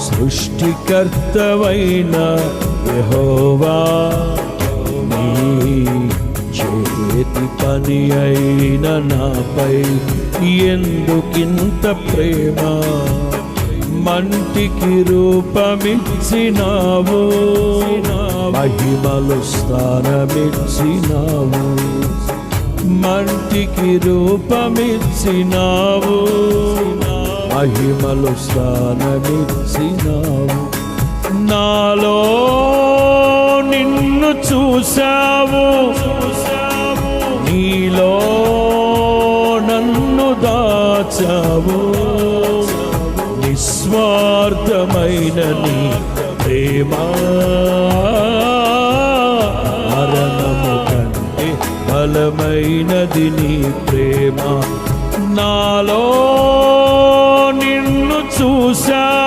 సృష్టికర్తవైన యెహోవా, నీ చేతి పని అయిన నాపై ఎందుకింత ప్రేమ? మంటికి రూపమిచ్చినావు, మహిమలు స్థానమిచ్చినావు. మంటికి రూపమిచ్చినావు, మహిమలు స్థానమిచ్చినావు. నాలో నిన్ను చూశావు, నీలో నన్ను దాచావు. నిస్వార్థమైన నీ ప్రేమ మరణము కంటే బలమైనది నీ ప్రేమ. నాలో నిన్ను చూశా